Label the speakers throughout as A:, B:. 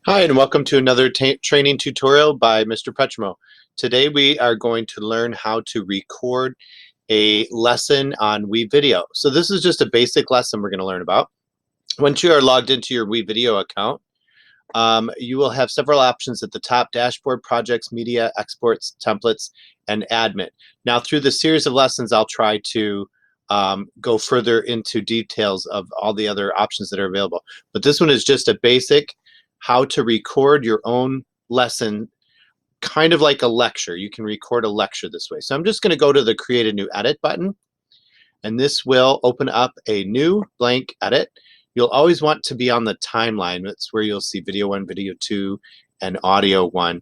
A: Hi, and welcome to another training tutorial by Mr. Petrimo. Today we are going to learn how to record a lesson on WeVideo. So this is just a basic lesson we're going to learn about. Once you are logged into your WeVideo account, you will have several options at the top: dashboard, projects, media, exports, templates, and admin. Now through the series of lessons, I'll try to go further into details of all the other options that are available. But this one is just a basic how to record your own lesson, kind of like a lecture. You can record a lecture this way. So I'm just going to go to the create a new edit button, and this will open up a new blank edit. You'll always want to be on the timeline. That's where you'll see video 1, video 2, and audio 1.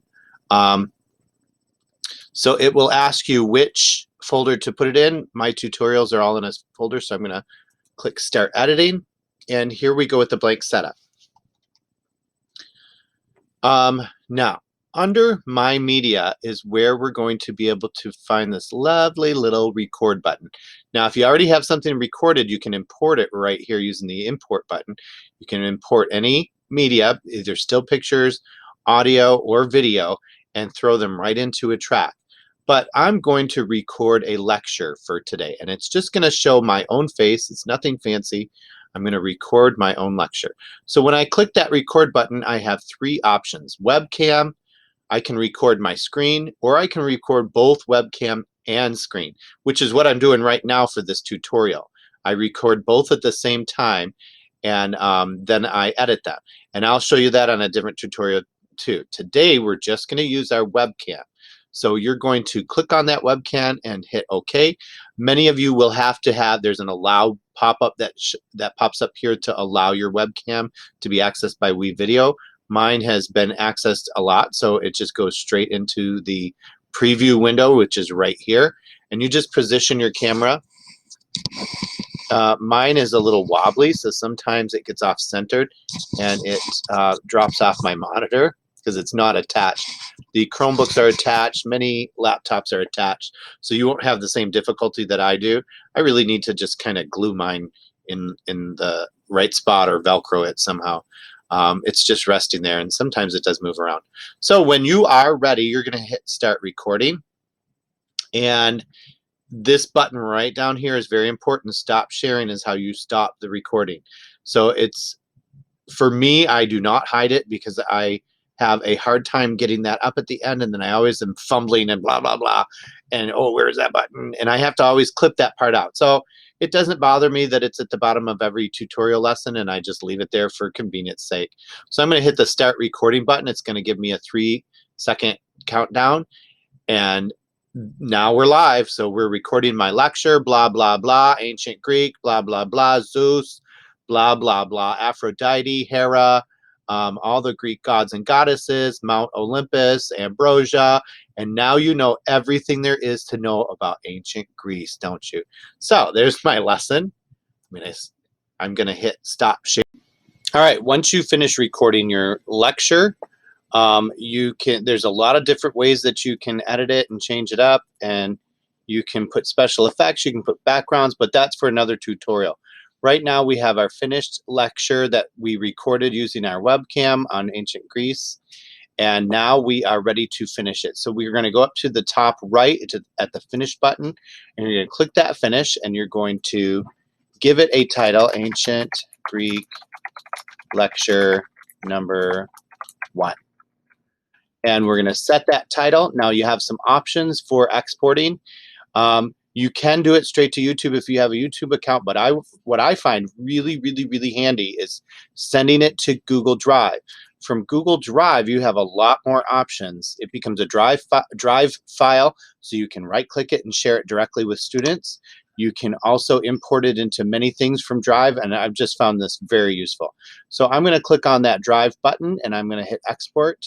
A: So it will ask you which folder to put it in. My tutorials are all in a folder, so I'm going to click Start Editing, and here we go with the blank setup. Now, under My Media is where we're going to be able to find this lovely little record button. Now, if you already have something recorded, you can import it right here using the import button. You can import any media, either still pictures, audio, or video, and throw them right into a track. But I'm going to record a lecture for today, and it's just going to show my own face. It's nothing fancy. I'm going to record my own lecture. So when I click that record button, I have three options: webcam, I can record my screen, or I can record both webcam and screen, which is what I'm doing right now for this tutorial. I record both at the same time, and then I edit them. And I'll show you that on a different tutorial too. Today, we're just going to use our webcam. So you're going to click on that webcam and hit OK. Many of you will have to have, there's an allow pop-up that pops up here to allow your webcam to be accessed by WeVideo. Mine has been accessed a lot, so it just goes straight into the preview window, which is right here. And you just position your camera. Mine is a little wobbly, so sometimes it gets off-centered and it drops off my monitor because it's not attached. The Chromebooks are attached, many laptops are attached, so you won't have the same difficulty that I do. I really need to just kind of glue mine in the right spot or Velcro it somehow. It's just resting there, and sometimes it does move around. So when you are ready, you're going to hit start recording, and this button right down here is very important. Stop sharing is how you stop the recording. So it's, for me, I do not hide it because I have a hard time getting that up at the end, and then I always am fumbling and blah blah blah, and oh, where is that button? And I have to always clip that part out. So it doesn't bother me that it's at the bottom of every tutorial lesson, and I just leave it there for convenience sake. So I'm going to hit the start recording button. It's going to give me a 3-second countdown, and now we're live. So we're recording my lecture, blah blah blah, ancient Greek, blah blah blah, Zeus, blah blah blah, Aphrodite, Hera, all the Greek gods and goddesses, Mount Olympus, Ambrosia, and now you know everything there is to know about ancient Greece, don't you? So there's my lesson. I'm gonna hit stop share. All right, once you finish recording your lecture, there's a lot of different ways that you can edit it and change it up, and you can put special effects, you can put backgrounds, but that's for another tutorial. Right now we have our finished lecture that we recorded using our webcam on ancient Greece, and now we are ready to finish it. So we're going to go up to the top right at the finish button, and you're going to click that finish, and you're going to give it a title: Ancient Greek Lecture number 1. And we're going to set that title. Now you have some options for exporting. You can do it straight to YouTube if you have a YouTube account, but what I find really, really, really handy is sending it to Google Drive. From Google Drive, you have a lot more options. It becomes a drive file, so you can right-click it and share it directly with students. You can also import it into many things from Drive, and I've just found this very useful. So I'm going to click on that Drive button, and I'm going to hit Export.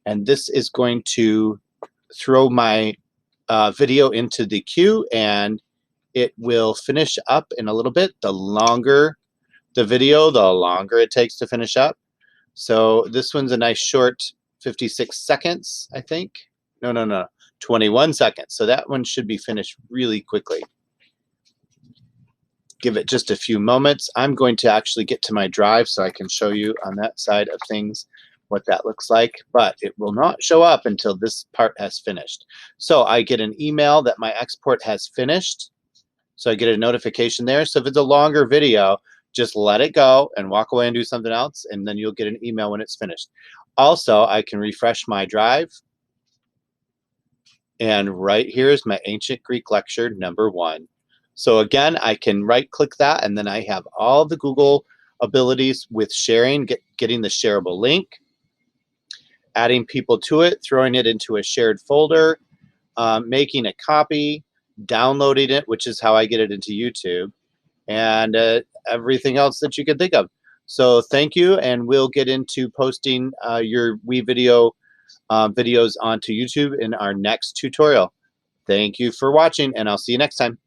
A: And this is going to throw my video into the queue, and it will finish up in a little bit. The longer the video, the longer it takes to finish up. So this one's a nice short 56 seconds, I think. No, 21 seconds. So that one should be finished really quickly. Give it just a few moments. I'm going to actually get to my drive so I can show you on that side of things. what that looks like, but it will not show up until this part has finished. So I get an email that my export has finished. So I get a notification there. So if it's a longer video, just let it go and walk away and do something else, and then you'll get an email when it's finished. Also, I can refresh my drive, and right here is my Ancient Greek lecture #1. So again, I can right-click that, and then I have all the Google abilities with sharing, getting the shareable link, adding people to it, throwing it into a shared folder, making a copy, downloading it, which is how I get it into YouTube, and everything else that you can think of. So thank you, and we'll get into posting your WeVideo videos onto YouTube in our next tutorial. Thank you for watching, and I'll see you next time.